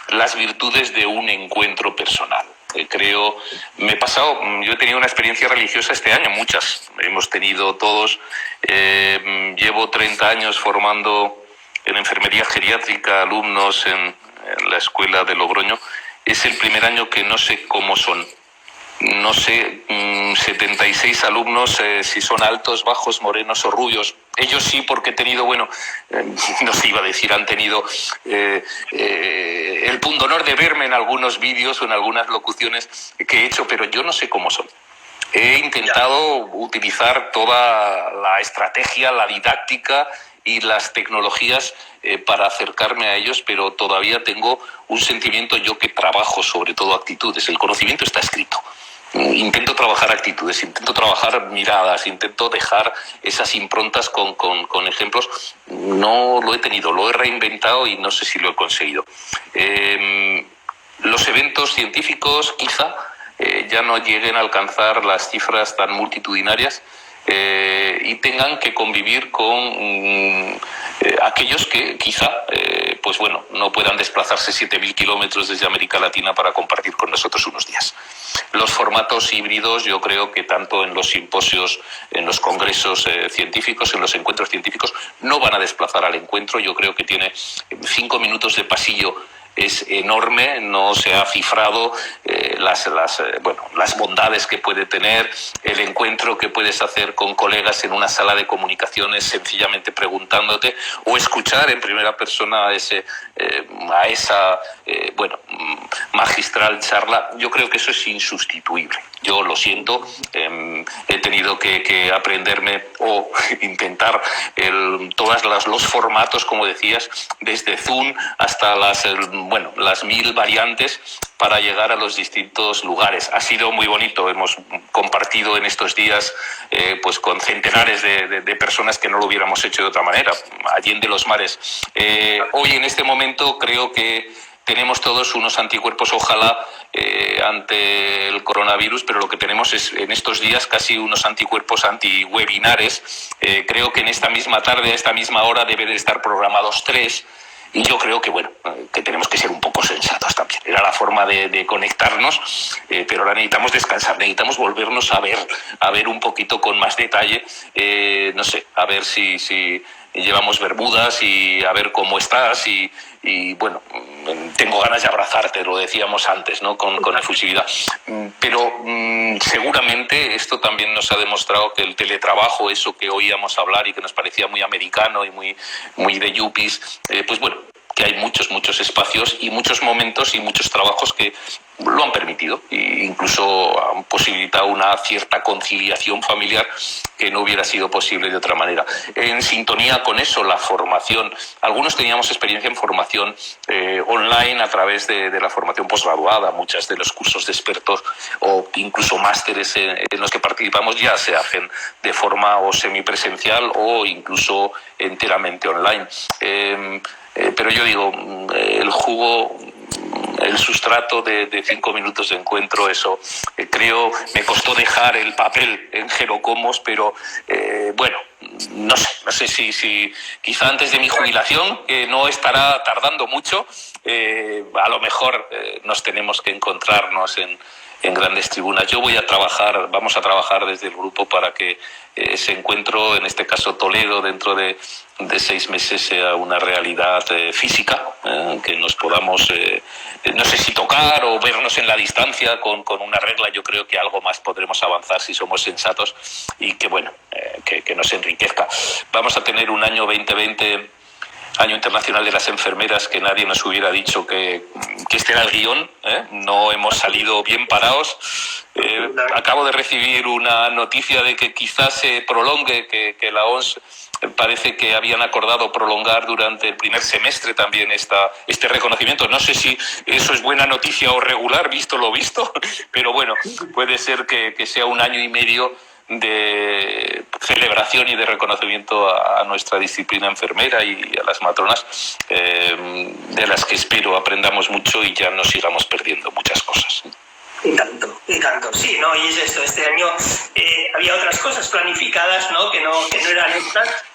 las virtudes de un encuentro personal. Creo, yo he tenido una experiencia religiosa este año, muchas, hemos tenido todos, llevo 30 años formando en enfermería geriátrica alumnos en la escuela de Logroño, es el primer año que no sé cómo son, no sé, 76 alumnos, si son altos, bajos, morenos o rubios. Ellos sí, porque he tenido, bueno, no se iba a decir, han tenido el pundonor de verme en algunos vídeos o en algunas locuciones que he hecho, pero yo no sé cómo son. He intentado utilizar toda la estrategia, la didáctica y las tecnologías para acercarme a ellos, pero todavía tengo un sentimiento, yo que trabajo sobre todo actitudes. El conocimiento está escrito. Intento trabajar actitudes, intento trabajar miradas, intento dejar esas improntas con ejemplos. No lo he tenido, lo he reinventado y no sé si lo he conseguido. Los eventos científicos quizá ya no lleguen a alcanzar las cifras tan multitudinarias, y tengan que convivir con aquellos que quizá pues bueno, no puedan desplazarse 7.000 kilómetros desde América Latina para compartir con nosotros unos días. Los formatos híbridos, yo creo que tanto en los simposios, en los congresos científicos, en los encuentros científicos, no van a desplazar al encuentro. Yo creo que tiene 5 minutos de pasillo. Es enorme, no se ha cifrado las bondades que puede tener el encuentro que puedes hacer con colegas en una sala de comunicaciones sencillamente preguntándote, o escuchar en primera persona a esa magistral charla. Yo creo que eso es insustituible. Yo lo siento, he tenido que aprenderme o intentar todos los formatos, como decías, desde Zoom hasta las 1000 variantes para llegar a los distintos lugares. Ha sido muy bonito, hemos compartido en estos días pues con centenares de personas que no lo hubiéramos hecho de otra manera, allende los mares. Hoy en este momento creo que tenemos todos unos anticuerpos, ojalá, ante el coronavirus, pero lo que tenemos es en estos días casi unos anticuerpos antiwebinares. Creo que en esta misma tarde, a esta misma hora, deben de estar programados 3. Y yo creo que, que tenemos que ser un poco sensatos también. Era la forma de conectarnos, pero ahora necesitamos descansar, necesitamos volvernos a ver un poquito con más detalle, no sé, a ver si llevamos bermudas y a ver cómo estás y tengo ganas de abrazarte, lo decíamos antes, ¿no? Con efusividad. Pero seguramente esto también nos ha demostrado que el teletrabajo, eso que oíamos hablar y que nos parecía muy americano y muy de yuppies, que hay muchos espacios y muchos momentos y muchos trabajos que lo han permitido e incluso han posibilitado una cierta conciliación familiar que no hubiera sido posible de otra manera. En sintonía con eso, la formación. Algunos teníamos experiencia en formación online a través de la formación posgraduada. Muchos de los cursos de expertos o incluso másteres en los que participamos ya se hacen de forma o semipresencial o incluso enteramente online. Pero yo digo, el jugo, el sustrato de 5 minutos de encuentro, eso creo, me costó dejar el papel en Jerocomos, pero no sé si quizá antes de mi jubilación, que no estará tardando mucho, a lo mejor nos tenemos que encontrarnos en grandes tribunas. Vamos a trabajar desde el grupo para que ese encuentro, en este caso Toledo, dentro de 6 meses sea una realidad física, que nos podamos, no sé si tocar o vernos en la distancia con una regla. Yo creo que algo más podremos avanzar si somos sensatos y que nos enriquezca. Vamos a tener un año 2020, Año Internacional de las Enfermeras, que nadie nos hubiera dicho que este era el guión, ¿eh? No hemos salido bien parados. Acabo de recibir una noticia de que quizás se prolongue, que la OMS parece que habían acordado prolongar durante el primer semestre también este reconocimiento. No sé si eso es buena noticia o regular, visto lo visto, pero puede ser que sea un año y medio de celebración y de reconocimiento a nuestra disciplina enfermera y a las matronas, de las que espero aprendamos mucho y ya no sigamos perdiendo muchas cosas. Y tanto, sí, ¿no? Y es esto, este año había otras cosas planificadas, ¿no? Que no eran estas.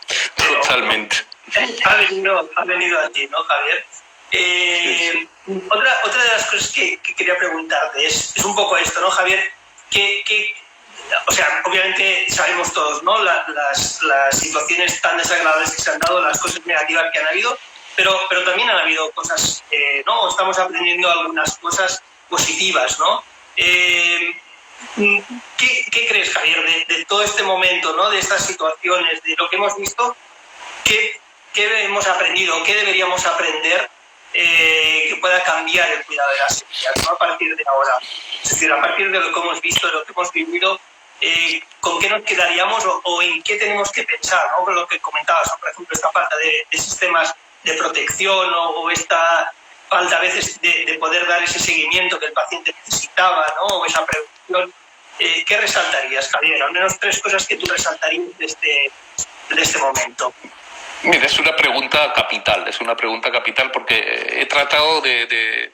Totalmente. Ha venido a ti, ¿no, Javier? Sí. Otra de las cosas que quería preguntarte es un poco esto, ¿no, Javier? O sea, obviamente sabemos todos, ¿no? Las situaciones tan desagradables que se han dado, las cosas negativas que han habido, pero también han habido cosas, ¿no? Estamos aprendiendo algunas cosas positivas, ¿no? ¿Qué crees, Javier, de todo este momento, ¿no? De estas situaciones, de lo que hemos visto? ¿Qué hemos aprendido? ¿Qué deberíamos aprender que pueda cambiar el cuidado de las heridas, ¿no? A partir de ahora? Es decir, a partir de lo que hemos visto, de lo que hemos vivido, ¿con qué nos quedaríamos o en qué tenemos que pensar, ¿no? Con lo que comentabas, ¿no? Por ejemplo, esta falta de sistemas de protección o esta falta a veces de poder dar ese seguimiento que el paciente necesitaba, ¿no? O esa prevención. ¿Qué resaltarías, Javier? Al menos 3 cosas que tú resaltarías de este momento. Mira, es una pregunta capital porque he tratado de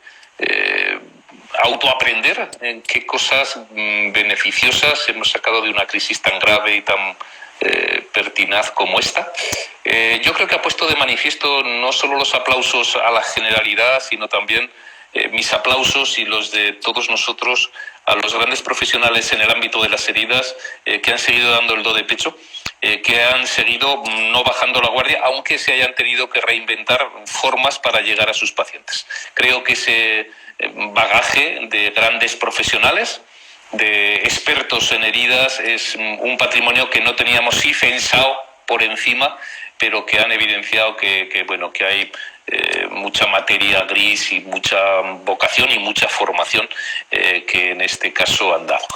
autoaprender en qué cosas beneficiosas hemos sacado de una crisis tan grave y tan pertinaz como esta. Yo creo que ha puesto de manifiesto no solo los aplausos a la generalidad, sino también mis aplausos y los de todos nosotros a los grandes profesionales en el ámbito de las heridas que han seguido dando el do de pecho, que han seguido no bajando la guardia, aunque se hayan tenido que reinventar formas para llegar a sus pacientes. Creo que ese bagaje de grandes profesionales, de expertos en heridas, es un patrimonio que no teníamos sí pensado por encima, pero que han evidenciado que hay mucha materia gris y mucha vocación y mucha formación que en este caso han dado.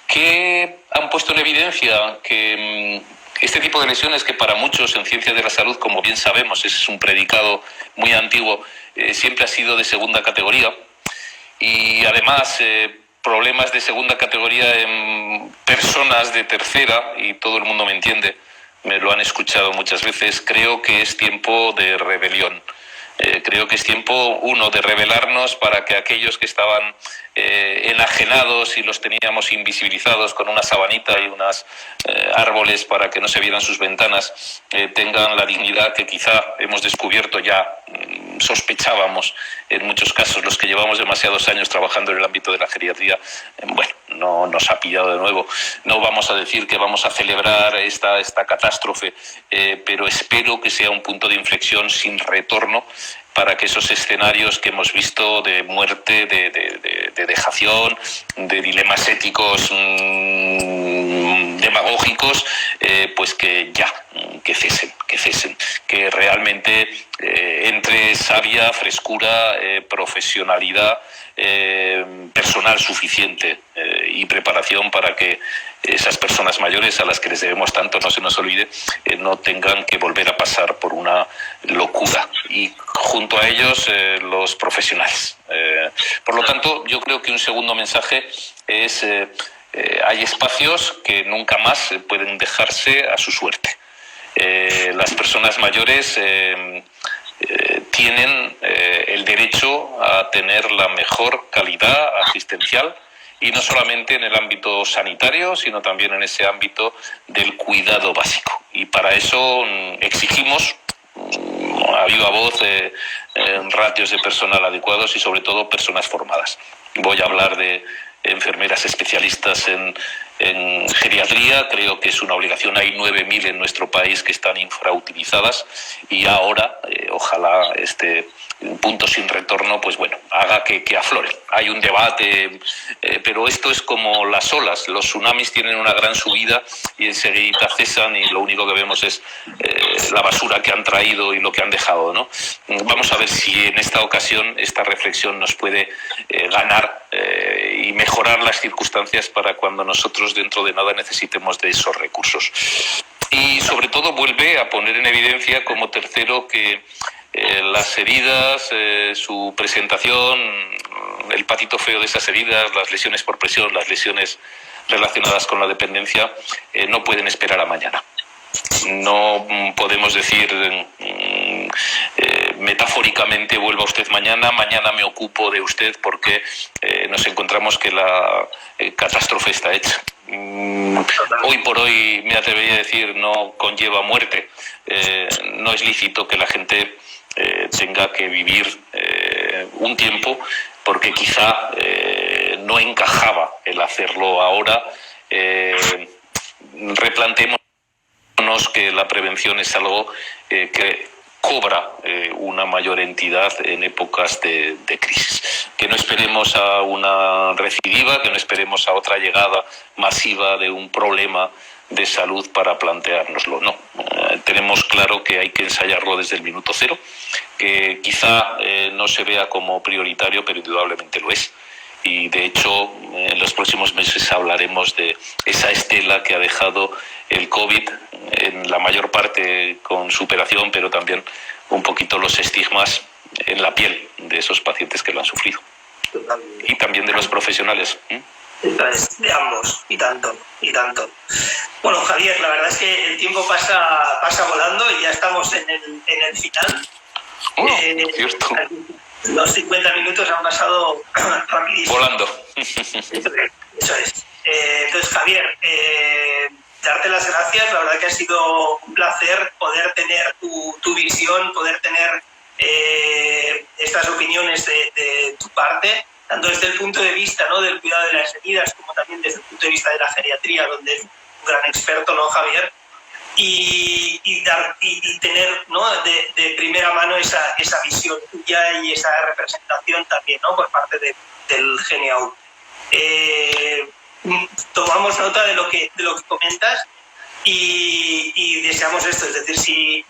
¿Qué han puesto en evidencia? Que este tipo de lesiones, que para muchos en ciencias de la salud, como bien sabemos, es un predicado muy antiguo, siempre ha sido de segunda categoría, y además problemas de segunda categoría en personas de tercera, y todo el mundo me entiende, me lo han escuchado muchas veces. Creo que es tiempo de rebelión. Creo que es tiempo, uno, de rebelarnos para que aquellos que estaban enajenados y los teníamos invisibilizados con una sabanita y unos árboles para que no se vieran sus ventanas, tengan la dignidad que quizá hemos descubierto ya, sospechábamos en muchos casos los que llevamos demasiados años trabajando en el ámbito de la geriatría. Bueno, no nos ha pillado de nuevo. No vamos a decir que vamos a celebrar esta catástrofe, pero espero que sea un punto de inflexión sin retorno para que esos escenarios que hemos visto de muerte, de dejación, de dilemas éticos demagógicos, pues que cesen, que realmente entre sabia, frescura, profesionalidad, personal suficiente y preparación para que esas personas mayores a las que les debemos tanto, no se nos olvide, no tengan que volver a pasar por una locura, y junto a ellos los profesionales. Por lo tanto, yo creo que un segundo mensaje es hay espacios que nunca más pueden dejarse a su suerte. Las personas mayores tienen el derecho a tener la mejor calidad asistencial, y no solamente en el ámbito sanitario, sino también en ese ámbito del cuidado básico. Y para eso exigimos a viva voz ratios de personal adecuados y sobre todo personas formadas. Voy a hablar de enfermeras especialistas en geriatría. Creo que es una obligación. Hay 9.000 en nuestro país que están infrautilizadas, y ahora ojalá este punto sin retorno pues bueno haga que aflore. Hay un debate, pero esto es como las olas. Los tsunamis tienen una gran subida y enseguida cesan, y lo único que vemos es la basura que han traído y lo que han dejado, ¿no? Vamos a ver si en esta ocasión esta reflexión nos puede ganar y mejorar las circunstancias para cuando nosotros dentro de nada necesitemos de esos recursos. Y sobre todo vuelve a poner en evidencia como tercero que las heridas, su presentación, el patito feo de esas heridas, las lesiones por presión, las lesiones relacionadas con la dependencia, no pueden esperar a mañana. No podemos decir metafóricamente vuelva usted mañana me ocupo de usted, porque nos encontramos que la catástrofe está hecha. Hoy por hoy me atrevería a decir no conlleva muerte. No es lícito que la gente tenga que vivir un tiempo porque quizá no encajaba el hacerlo ahora. Replanteémonos que la prevención es algo que cobra una mayor entidad en épocas de crisis. Que no esperemos a una recidiva, que no esperemos a otra llegada masiva de un problema de salud para planteárnoslo. No, tenemos claro que hay que ensayarlo desde el minuto cero, que quizá no se vea como prioritario, pero indudablemente lo es. Y de hecho, en los próximos meses hablaremos de esa estela que ha dejado el COVID, en la mayor parte con superación, pero también un poquito los estigmas en la piel de esos pacientes que lo han sufrido. Totalmente. Y también de los profesionales. Entonces, de ambos, y tanto. Bueno, Javier, la verdad es que el tiempo pasa volando y ya estamos en el final. Cierto. Los 50 minutos han pasado rapidísimo. Volando. Eso es. Entonces, Javier, darte las gracias. La verdad que ha sido un placer poder tener tu visión, poder tener estas opiniones de tu parte, tanto desde el punto de vista, ¿no?, del cuidado de las heridas, como también desde el punto de vista de la geriatría, donde es un gran experto, ¿no, Javier? Y tener, ¿no?, de primera mano esa visión tuya y esa representación también, ¿no?, por parte del GNAU. Tomamos nota de lo que comentas y deseamos esto, es decir,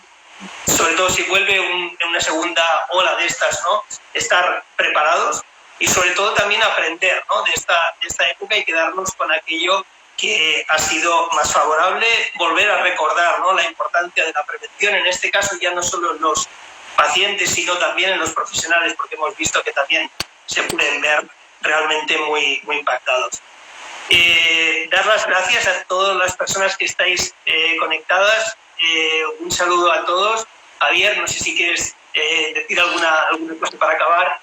sobre todo si vuelve una segunda ola de estas, ¿no?, estar preparados y sobre todo también aprender, ¿no?, de esta época y quedarnos con aquello que ha sido más favorable, volver a recordar, ¿no?, la importancia de la prevención, en este caso ya no solo en los pacientes, sino también en los profesionales, porque hemos visto que también se pueden ver realmente muy, muy impactados. Dar las gracias a todas las personas que estáis conectadas. Un saludo a todos. Javier, no sé si quieres decir alguna cosa para acabar.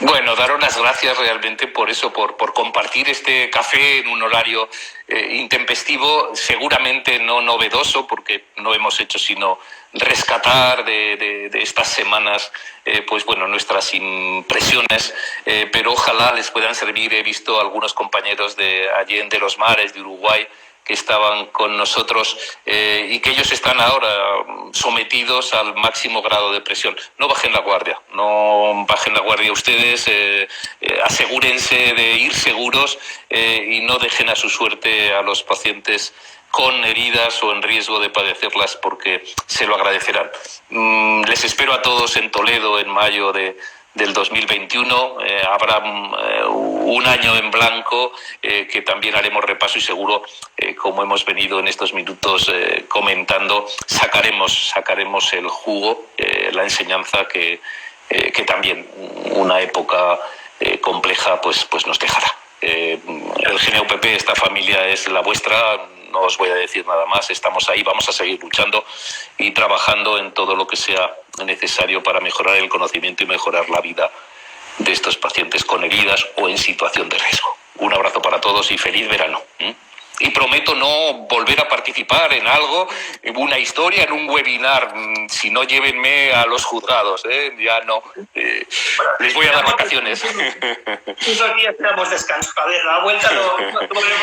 Bueno, daros las gracias realmente por eso, por compartir este café en un horario intempestivo, seguramente no novedoso, porque no hemos hecho sino rescatar de estas semanas pues bueno, nuestras impresiones, pero ojalá les puedan servir. He visto a algunos compañeros de Allende los Mares, de Uruguay, que estaban con nosotros y que ellos están ahora sometidos al máximo grado de presión. No bajen la guardia ustedes, asegúrense de ir seguros y no dejen a su suerte a los pacientes con heridas o en riesgo de padecerlas, porque se lo agradecerán. Les espero a todos en Toledo en mayo del 2021. Habrá un año en blanco que también haremos repaso y seguro, como hemos venido en estos minutos comentando, sacaremos el jugo, la enseñanza que también una época compleja pues nos dejará. El GNUPP, esta familia es la vuestra. No os voy a decir nada más, estamos ahí, vamos a seguir luchando y trabajando en todo lo que sea necesario para mejorar el conocimiento y mejorar la vida de estos pacientes con heridas o en situación de riesgo. Un abrazo para todos y feliz verano. Y prometo no volver a participar en algo, en una historia, en un webinar. Si no, llévenme a los juzgados, ya no. Les voy a dar vacaciones. Esos días tenemos descanso. A ver, la vuelta no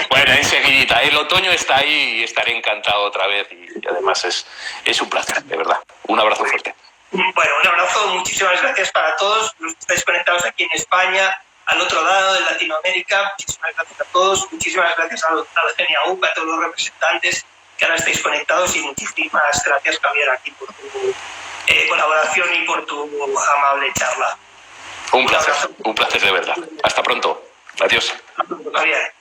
Bueno, enseguidita. El otoño está ahí y estaré encantado otra vez. Y además es un placer, de verdad. Un abrazo fuerte. Bueno, un abrazo. Muchísimas gracias para todos los que estáis conectados aquí en España, al otro lado de Latinoamérica. Muchísimas gracias a todos. Muchísimas gracias al GNAU, a todos los representantes que ahora estáis conectados, y muchísimas gracias, Javier, aquí por tu colaboración y por tu amable charla. Un placer de verdad. Hasta pronto. Adiós. Hasta pronto, Javier.